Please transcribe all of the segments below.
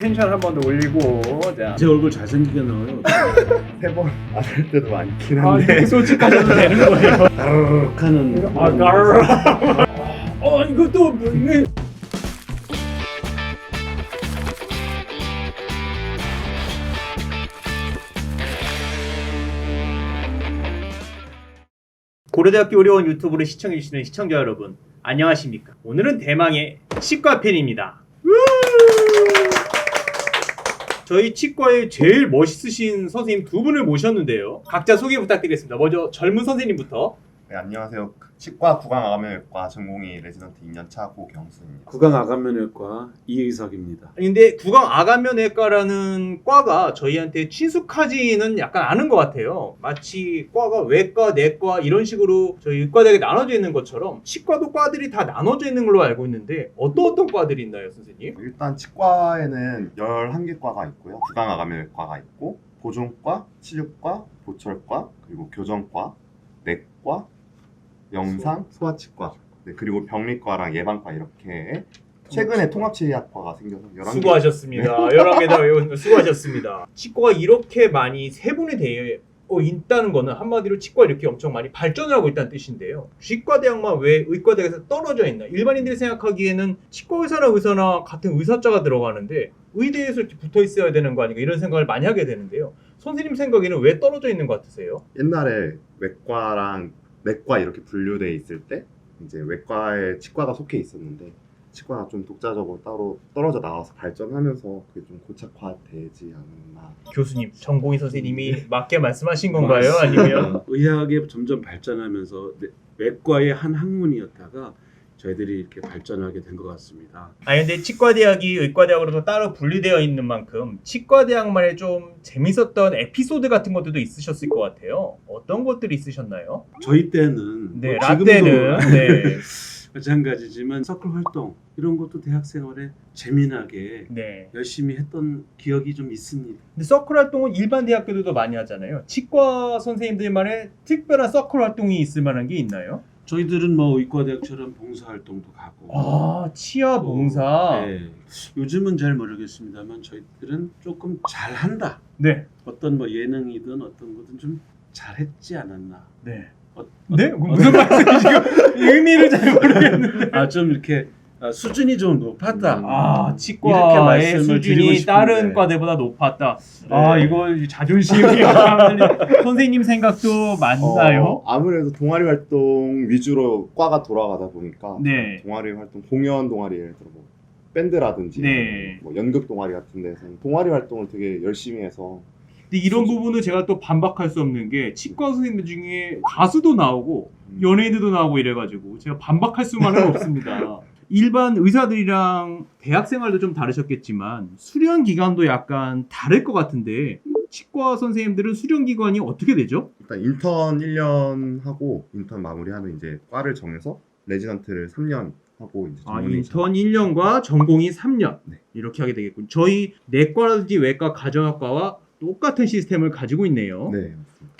텐션 한 번 더 올리고. 자. 제 얼굴 잘생기게 나와요. 3번 안 할 때도 많긴 아, 한데 이렇게 솔직하셔도 되는 거예요. 하는 이것도 네. 고려대학교 의료원 유튜브를 시청해주시는 시청자 여러분, 안녕하십니까? 오늘은 대망의 치과편입니다. 저희 치과에 제일 멋있으신 선생님 두 분을 모셨는데요. 각자 소개 부탁드리겠습니다. 먼저 젊은 선생님부터. 네, 안녕하세요. 치과 구강암외과 전공의 레지던트 2년차 고경수입니다. 구강아간면외과 이의석입니다. 근데 구강아간면외과라는 과가 저희한테 친숙하지는 약간 않은 것 같아요. 마치 과가 외과, 내과 이런 식으로 저희 의과대학에 나눠져 있는 것처럼 치과도 과들이 다 나눠져 있는 걸로 알고 있는데 어떤 과들이 있나요, 선생님? 일단 치과에는 11개 과가 있고요. 구강암외과가 있고 보존과, 치료과, 보철과, 그리고 교정과, 내과, 영상, 소아치과, 네, 그리고 병리과랑 예방과 이렇게 최근에 통합치의학과가 생겨서 11개. 수고하셨습니다. 11개 다 외우는 거 수고하셨습니다. 치과가 이렇게 많이 세분이 되어 있다는 거는 한마디로 치과 이렇게 엄청 많이 발전을 하고 있다는 뜻인데요. 치과대학만 왜 의과대학에서 떨어져 있나? 일반인들이 생각하기에는 치과 의사나 같은 의사자가 들어가는데 의대에서 이렇게 붙어 있어야 되는 거 아닌가 이런 생각을 많이 하게 되는데요. 선생님 생각에는 왜 떨어져 있는 것 같으세요? 옛날에 외과랑 내과 이렇게 분류돼 있을 때 이제 외과에 치과가 속해 있었는데 치과가 좀 독자적으로 따로 떨어져 나와서 발전하면서 그게 좀 고착화되지 않나. 교수님, 전공의 선생님이 맞게 말씀하신 건가요? 아니면? 의학이 점점 발전하면서 외과의 한 학문이었다가 저희들이 이렇게 발전하게 된 것 같습니다. 아니 근데 치과대학이 의과대학으로도 따로 분리되어 있는 만큼 치과대학만의 좀 재밌었던 에피소드 같은 것들도 있으셨을 것 같아요. 어떤 것들이 있으셨나요? 저희 때는 네, 지금도 라떼는 네. 마찬가지지만 서클 활동 이런 것도 대학 생활에 재미나게 네. 열심히 했던 기억이 좀 있습니다. 근데 서클 활동은 일반 대학교들도 많이 하잖아요. 치과 선생님들만의 특별한 서클 활동이 있을 만한 게 있나요? 저희들은 뭐 의과대학처럼 봉사활동도 가고 아, 치아 봉사. 네. 요즘은 잘 모르겠습니다만 저희들은 조금 잘한다. 네. 어떤 뭐 예능이든 어떤 거든 좀 잘했지 않았나. 네. 네? 무슨 말씀이시고 의미를 잘 모르겠는데. 좀 이렇게 수준이 좀 높았다. 아, 이렇게 치과의 말씀을 드리고 수준이 싶은데. 다른 과대보다 높았다. 네. 아, 이거 자존심이 선생님 생각도 맞나요? 아무래도 동아리 활동 위주로 과가 돌아가다 보니까 네. 동아리 활동, 공연 동아리 예를 들어 뭐 밴드라든지 네. 뭐 연극 동아리 같은 데서는 동아리 활동을 되게 열심히 해서 근데 이런 부분은 제가 또 반박할 수 없는 게 치과 선생님들 중에 가수도 나오고 연예인들도 나오고 이래가지고 제가 반박할 수만은 없습니다. 일반 의사들이랑 대학 생활도 좀 다르셨겠지만 수련 기간도 약간 다를 것 같은데 치과 선생님들은 수련 기간이 어떻게 되죠? 일단 인턴 1년 하고 인턴 마무리하면 이제 과를 정해서 레지던트를 3년 하고 이제 아, 전문의 인턴 1년과 전공이 3년 네. 이렇게 하게 되겠군요. 저희 내과라든지 외과 가정학과와 똑같은 시스템을 가지고 있네요. 네, 맞습니다.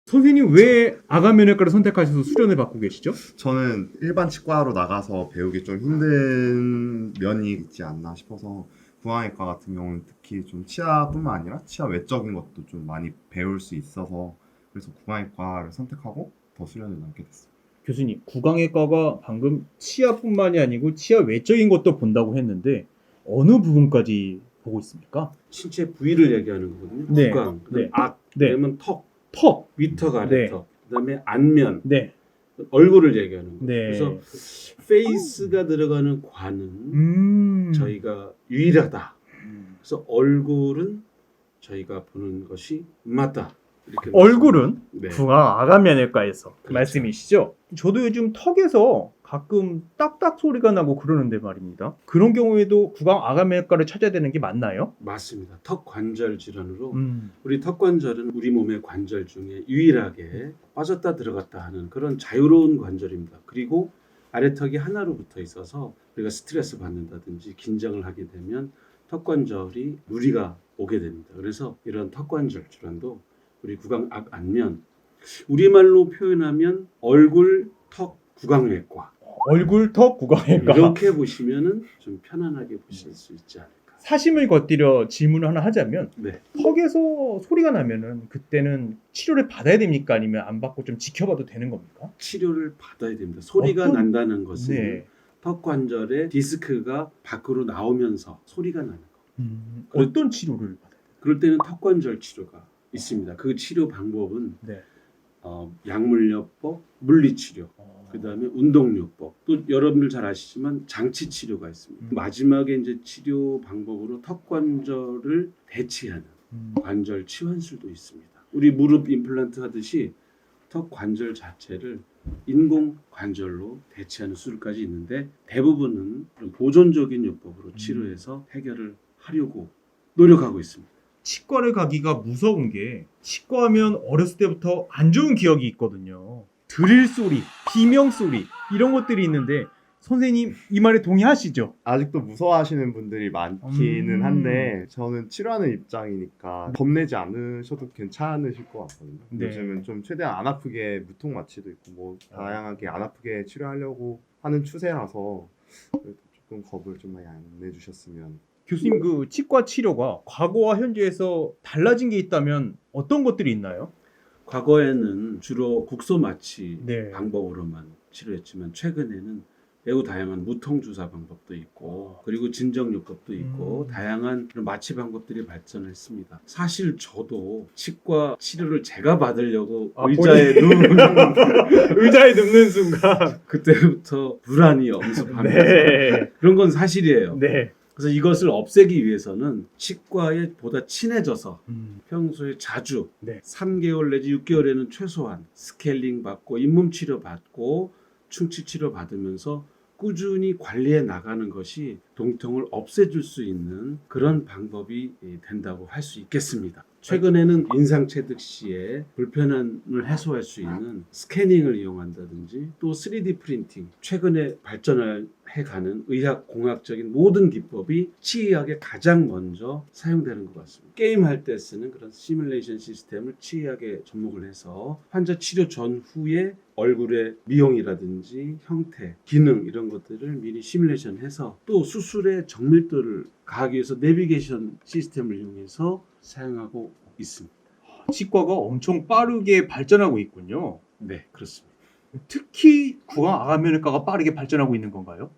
선생님 왜 아간면외과를 선택하셔서 수련을 받고 계시죠? 저는 일반 치과로 나가서 배우기 좀 힘든 면이 있지 않나 싶어서 구강외과 같은 경우는 특히 좀 치아뿐만 아니라 치아 외적인 것도 좀 많이 배울 수 있어서 그래서 구강외과를 선택하고 더 수련을 남게 됐어요. 교수님, 구강외과가 방금 치아뿐만이 아니고 치아 외적인 것도 본다고 했는데 어느 부분까지 보고 있습니까? 신체 부위를 얘기하는 거거든요. 네. 구강, 그다음에 네. 악, 네. 그다음에 턱, 턱, 위턱, 네. 아래턱, 그다음에 안면, 네, 얼굴을 얘기하는 거예요. 네. 그래서 페이스가 들어가는 관은 저희가 유일하다. 그래서 얼굴은 저희가 보는 것이 맞다. 이렇게 얼굴은 네. 구강아간면외과에서 그 그렇죠. 말씀이시죠? 저도 요즘 턱에서 가끔 딱딱 소리가 나고 그러는데 말입니다. 그런 경우에도 구강아간면외과를 찾아야 되는 게 맞나요? 맞습니다. 턱 관절 질환으로 음. 우리 턱 관절은 우리 몸의 관절 중에 유일하게 빠졌다 들어갔다 하는 그런 자유로운 관절입니다. 그리고 아래턱이 하나로 붙어 있어서 우리가 스트레스 받는다든지 긴장을 하게 되면 턱 관절이 무리가 오게 됩니다. 그래서 이런 턱 관절 질환도 우리 구강악 안면 우리말로 표현하면 얼굴 턱 구강외과 얼굴 턱 구강외과. 이렇게 보시면은 좀 편안하게 보실 수 있지 않을까. 사심을 겉들여 질문을 하나 하자면 네. 턱에서 소리가 나면은 그때는 치료를 받아야 됩니까? 아니면 안 받고 좀 지켜봐도 되는 겁니까? 치료를 받아야 됩니다. 소리가 어떤- 난다는 것은 네. 턱 관절의 디스크가 밖으로 나오면서 소리가 나는 거. 어떤 치료를 받아요? 그럴 때는 턱 관절 치료가 있습니다. 그 치료 방법은 네. 약물요법, 물리치료, 그다음에 운동요법, 또 여러분들 잘 아시지만 장치 치료가 있습니다. 마지막에 이제 치료 방법으로 턱 관절을 대치하는 관절 치환술도 있습니다. 우리 무릎 임플란트 하듯이 턱 관절 자체를 인공 관절로 대체하는 수술까지 있는데 대부분은 그런 보존적인 요법으로 치료해서 해결을 하려고 노력하고 있습니다. 치과를 가기가 무서운 게 치과하면 어렸을 때부터 안 좋은 기억이 있거든요. 드릴 소리, 비명 소리 이런 것들이 있는데 선생님 이 말에 동의하시죠? 아직도 무서워하시는 분들이 많기는 음. 한데 저는 치료하는 입장이니까 겁내지 않으셔도 괜찮으실 것 같거든요. 네. 요즘은 좀 최대한 안 아프게 무통 마취도 있고 뭐 다양하게 안 아프게 치료하려고 하는 추세라서 그래도 조금 겁을 좀 많이 안 내주셨으면. 교수님 그 치과 치료가 과거와 현재에서 달라진 게 있다면 어떤 것들이 있나요? 과거에는 주로 국소 마취 네. 방법으로만 치료했지만 최근에는 매우 다양한 무통 주사 방법도 있고 그리고 진정요법도 있고 다양한 그런 마취 방법들이 발전했습니다. 사실 저도 치과 치료를 제가 받으려고 의자에 의자에 눕는 순간 그때부터 불안이 엄습하면서 네. 그런 건 사실이에요. 네. 그래서 이것을 없애기 위해서는 치과에 보다 친해져서 평소에 자주 네. 3개월 내지 6개월에는 최소한 스케일링 받고 잇몸 치료 받고 충치 치료 받으면서 꾸준히 관리해 나가는 것이 동통을 없애줄 수 있는 그런 방법이 된다고 할 수 있겠습니다. 최근에는 인상체득 시에 불편함을 해소할 수 있는 스캐닝을 이용한다든지 또 3D 프린팅, 최근에 발전해가는 의학공학적인 모든 기법이 치의학에 가장 먼저 사용되는 것 같습니다. 게임할 때 쓰는 그런 시뮬레이션 시스템을 치의학에 접목을 해서 환자 치료 전후에 얼굴의 미용이라든지 형태, 기능 이런 것들을 미리 시뮬레이션해서 또 수술의 정밀도를 가하기 위해서 내비게이션 시스템을 이용해서 사용하고 있습니다. 치과가 엄청 빠르게 발전하고 있군요. 네, 그렇습니다. 특히 구강 아가면외과가 빠르게 발전하고 있는 건가요?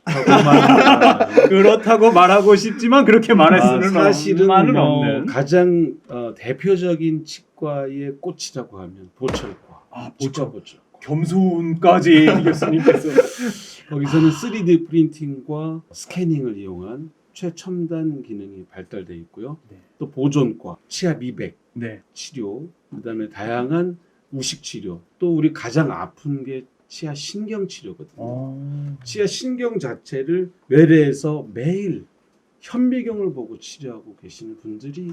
그렇다고만 그렇다고 말하고 싶지만 그렇게 말할 수는 사실은 없는 뭐 가장 대표적인 치과의 꽃이라고 하면 보철과, 치과 보철. 겸손까지 교수님께서 거기서는 3D 프린팅과 스캐닝을 이용한 최첨단 기능이 발달되어 있고요. 네. 또 보존과, 치아 미백 네. 치료, 그다음에 다양한 우식 치료, 또 우리 가장 아픈 게 치아 신경 치료거든요. 치아 신경 자체를 외래에서 매일 현미경을 보고 치료하고 계시는 분들이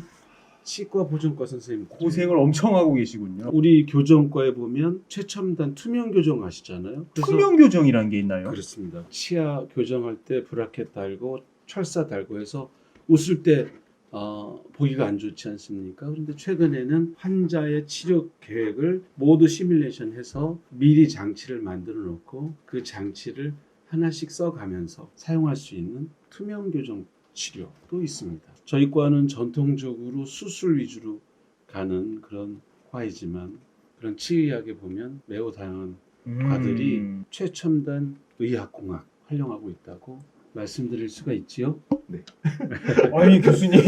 치과 보존과 선생님 고생을 엄청 하고 계시군요. 우리 교정과에 보면 최첨단 투명 교정 아시잖아요. 그래서 투명 교정이라는 게 있나요? 그렇습니다. 치아 교정할 때 브라켓 달고 철사 달고 해서 웃을 때 보기가 안 좋지 않습니까? 그런데 최근에는 환자의 치료 계획을 모두 시뮬레이션해서 미리 장치를 만들어 놓고 그 장치를 하나씩 써가면서 사용할 수 있는 투명 교정 치료도 있습니다. 저희 과는 전통적으로 수술 위주로 가는 그런 과이지만 그런 치의학에 보면 매우 다양한 과들이 최첨단 의학공학 활용하고 있다고 말씀드릴 수가 있지요. 아니 교수님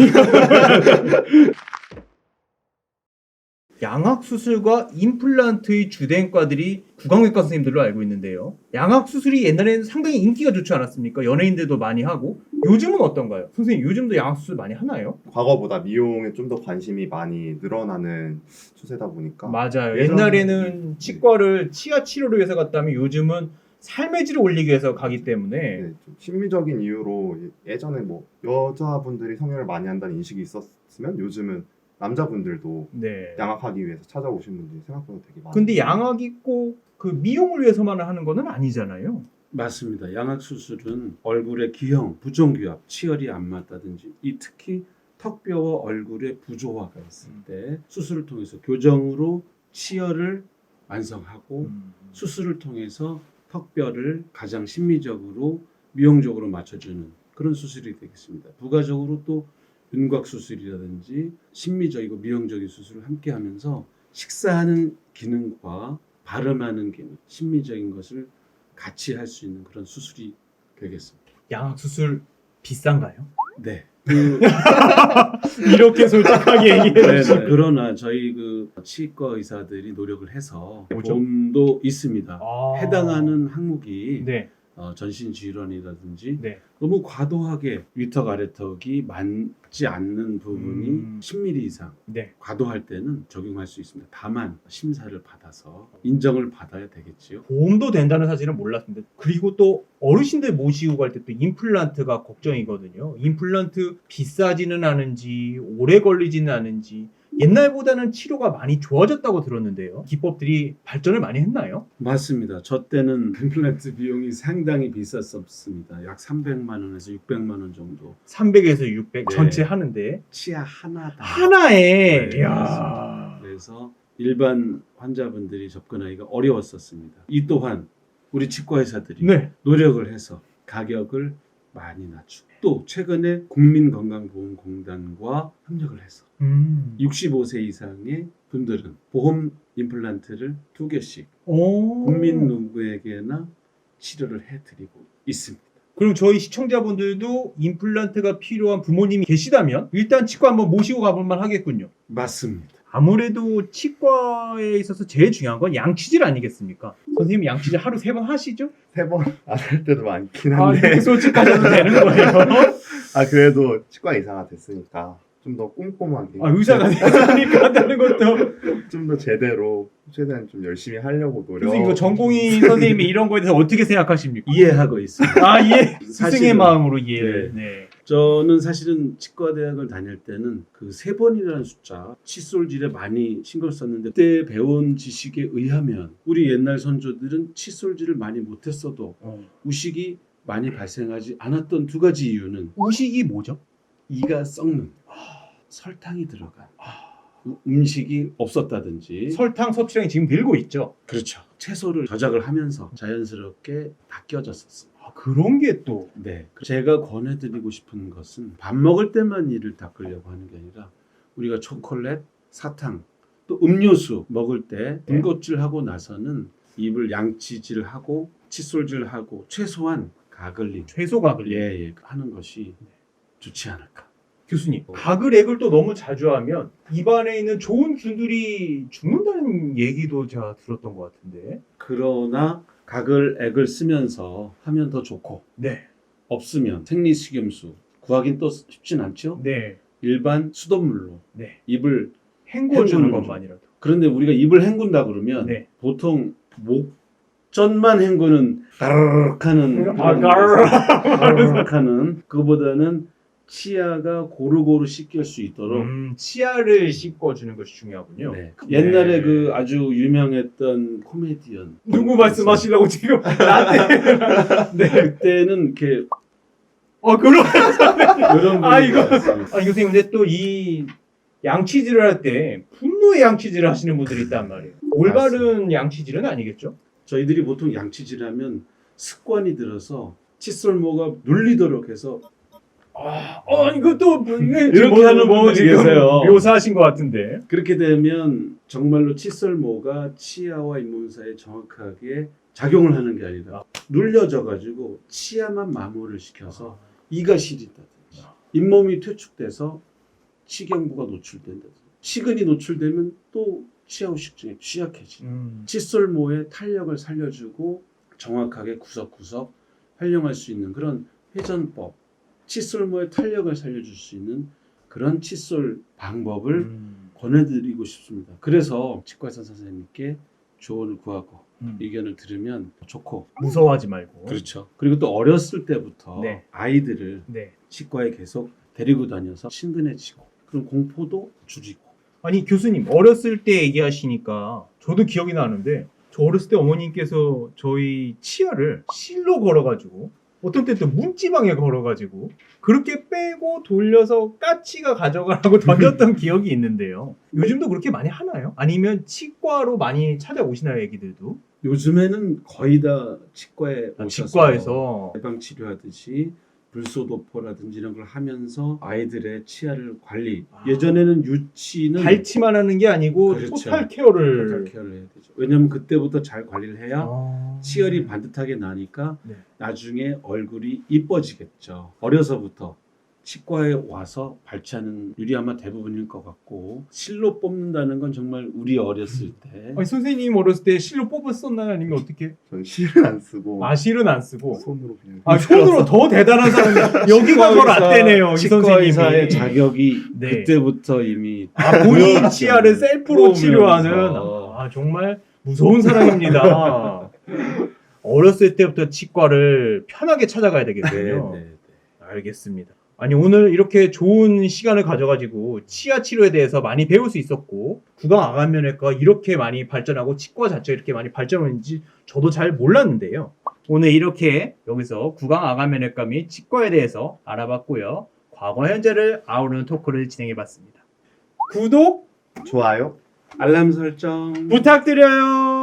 양악 수술과 임플란트의 주된 과들이 구강외과 선생님들로 알고 있는데요. 양악 수술이 옛날에는 상당히 인기가 좋지 않았습니까? 연예인들도 많이 하고 요즘은 어떤가요? 선생님 요즘도 양악 수술 많이 하나요? 과거보다 미용에 좀 더 관심이 많이 늘어나는 추세다 보니까 맞아요. 예전- 옛날에는 치과를 치아 치료를 위해서 갔다면 요즘은 삶의 질을 올리기 위해서 가기 때문에 네, 좀 심리적인 이유로 예전에 뭐 여자분들이 성형을 많이 한다는 인식이 있었으면 요즘은 남자분들도 네. 양악하기 위해서 찾아오신 분들이 생각보다 되게 많아요. 근데 양악이 꼭 그 미용을 위해서만 하는 거는 아니잖아요. 맞습니다. 양악 수술은 얼굴의 기형, 부종규합, 치열이 안 맞다든지 이 특히 턱뼈와 얼굴의 부조화가 있을 때 수술을 통해서 교정으로 치열을 완성하고 수술을 통해서 턱뼈를 가장 심미적으로 미용적으로 맞춰주는 그런 수술이 되겠습니다. 부가적으로 또 윤곽 수술이라든지 심미적이고 미용적인 수술을 함께 하면서 식사하는 기능과 발음하는 기능, 심미적인 것을 같이 할 수 있는 그런 수술이 되겠습니다. 양악 수술 비싼가요? 네. 이렇게 솔직하게 얘기해 네, 주시면. 그러나 저희 그 치과 의사들이 노력을 해서 뭐죠? 보험도 있습니다. 아. 해당하는 항목이 네, 전신질환이라든지 네. 너무 과도하게 위턱 아래턱이 맞지 않는 부분이 10mm 이상 네. 과도할 때는 적용할 수 있습니다. 다만 심사를 받아서 인정을 받아야 되겠지요. 보험도 된다는 사실은 몰랐습니다. 그리고 또 어르신들 모시고 갈 때 또 임플란트가 걱정이거든요. 임플란트 비싸지는 않은지 오래 걸리지는 않은지 옛날보다는 치료가 많이 좋아졌다고 들었는데요. 기법들이 발전을 많이 했나요? 맞습니다. 저 때는 임플란트 비용이 상당히 비쌌었습니다. 약 300만 원에서 600만 원 정도. 300에서 600 네. 전체 하는데 치아 하나다. 하나에 네, 이야. 그래서 일반 환자분들이 접근하기가 어려웠었습니다. 이 또한 우리 치과 의사들이 네. 노력을 해서 가격을 많이 낮추고 또 최근에 국민건강보험공단과 협력을 해서 65세 이상의 분들은 보험 임플란트를 2개씩 오. 국민 누구에게나 치료를 해드리고 있습니다. 그럼 저희 시청자분들도 임플란트가 필요한 부모님이 계시다면 일단 치과 한번 모시고 가볼만 하겠군요. 맞습니다. 아무래도 치과에 있어서 제일 중요한 건 양치질 아니겠습니까? 선생님 양치질 하루 3번 하시죠? 3번 안 할 때도 많긴 아, 한데 이렇게 솔직하셔도 되는 거예요. 아 그래도 치과 의사가 됐으니까 좀 더 꼼꼼하게 아, 의사가 되니까 한다는 것도. 좀 더 제대로 최대한 좀 열심히 하려고 노력. 선생님 이거 전공의 선생님이 이런 거에 대해서 어떻게 생각하십니까? 이해하고 있습니다. 아, 예. 스승의 사실은- 마음으로 이해를. 네. 네. 저는 사실은 치과대학을 다닐 때는 그 3번이라는 숫자 칫솔질에 많이 신경 썼는데 그때 배운 지식에 의하면 우리 옛날 선조들은 칫솔질을 많이 못했어도 우식이 많이 발생하지 않았던 2가지 이유는 우식이 뭐죠? 이가 썩는 설탕이 들어간 음식이 없었다든지 설탕 섭취량이 지금 늘고 있죠. 그렇죠. 채소를 저작을 하면서 자연스럽게 닦여졌었습니다. 아, 그런 게 또. 네, 제가 권해드리고 싶은 것은 밥 먹을 때만 이를 닦으려고 하는 게 아니라 우리가 초콜릿, 사탕, 또 음료수 먹을 때 네. 군것질하고 나서는 입을 양치질하고 칫솔질하고 최소한 가글링, 최소각을. 예, 하는 것이 좋지 않을까. 교수님, 가글액을 또 너무 자주 하면 입안에 있는 좋은 균들이 죽는다는 얘기도 제가 들었던 것 같은데. 그러나 가글액을 쓰면서 하면 더 좋고 네. 없으면 생리식염수 구하긴 또 쉽진 않죠. 네. 일반 수돗물로 네. 입을 헹궈주는 헹구는 것만이라도. 그런데 우리가 입을 헹군다 그러면 네. 보통 목전만 헹구는 가르륵 하는 아, 가르륵. 하는 그거보다는 치아가 고루고루 씻길 수 있도록 치아를 씻어주는 것이 중요하군요. 네. 옛날에 네. 그 아주 유명했던 코미디언 누구 말씀하시려고 지금 나한테. 네. 그때는 이렇게 그럼. 이런 분이 아, 이거. 있었어요. 아니, 교수님, 근데 또 이 양치질을 할 때 분노의 양치질을 하시는 분들이 있단 말이에요. 올바른 양치질은 아니겠죠? 저희들이 보통 양치질하면 습관이 들어서 칫솔모가 눌리도록 해서 이것도 이렇게 하는 분들이 지금 계세요. 묘사하신 것 같은데. 그렇게 되면 정말로 칫솔모가 치아와 잇몸 사이에 정확하게 작용을 하는 게 아니라 눌려져 가지고 치아만 마모를 시켜서 이가 시린다든지 잇몸이 퇴축돼서 치경부가 노출된다든지 치근이 노출되면 또 치아 후식증에 취약해지는 칫솔모의 탄력을 살려주고 정확하게 구석구석 활용할 수 있는 그런 회전법, 칫솔모의 탄력을 살려줄 수 있는 그런 칫솔 방법을 권해드리고 싶습니다. 그래서 치과의사 선생님께 조언을 구하고 의견을 들으면 좋고 무서워하지 말고. 그렇죠. 그리고 또 어렸을 때부터 네. 아이들을 네. 치과에 계속 데리고 다녀서 친근해지고 그런 공포도 줄이고 아니, 교수님, 어렸을 때 얘기하시니까 저도 기억이 나는데 저 어렸을 때 어머님께서 저희 치아를 실로 걸어가지고 어떤 때는 또 문지방에 걸어가지고 그렇게 빼고 돌려서 까치가 가져가라고 던졌던 기억이 있는데요. 요즘도 그렇게 많이 하나요? 아니면 치과로 많이 찾아오시나요, 애기들도? 요즘에는 거의 다 치과에 오셔서 치과에서 예방 치료하듯이 불소도포라든지 이런 걸 하면서 아이들의 치아를 관리. 예전에는 유치는 발치만 하는 게 아니고 그렇죠. 토탈 케어를 토탈 케어를 해야 되죠. 왜냐하면 그때부터 잘 관리를 해야 아. 치열이 반듯하게 나니까 네. 나중에 얼굴이 이뻐지겠죠. 어려서부터 치과에 와서 발치하는 일이 아마 대부분일 것 같고 실로 뽑는다는 건 정말 우리 어렸을 때 아니, 선생님 어렸을 때 실로 뽑았었나요? 아니면 어떻게? 저는 실은 안 쓰고 아 실은 안 쓰고 손으로 그냥. 아 손으로 더 대단한 사람이 여기가 더 라떼네요 이 치과 선생님이. 의사의 자격이 네. 그때부터 이미 아 본인 치아를 셀프로 보면서. 치료하는 아 정말 무서운 사람입니다. 어렸을 때부터 치과를 편하게 찾아가야 되겠군요. 네, 네, 네. 알겠습니다. 아니 오늘 이렇게 좋은 시간을 가져가지고 치아 치료에 대해서 많이 배울 수 있었고 구강 아간면외과가 이렇게 많이 발전하고 치과 자체가 이렇게 많이 발전했는지 저도 잘 몰랐는데요. 오늘 이렇게 여기서 구강 아간면외과 및 치과에 대해서 알아봤고요. 과거 현재를 아우르는 토크를 진행해봤습니다. 구독 좋아요. 알람 설정 부탁드려요.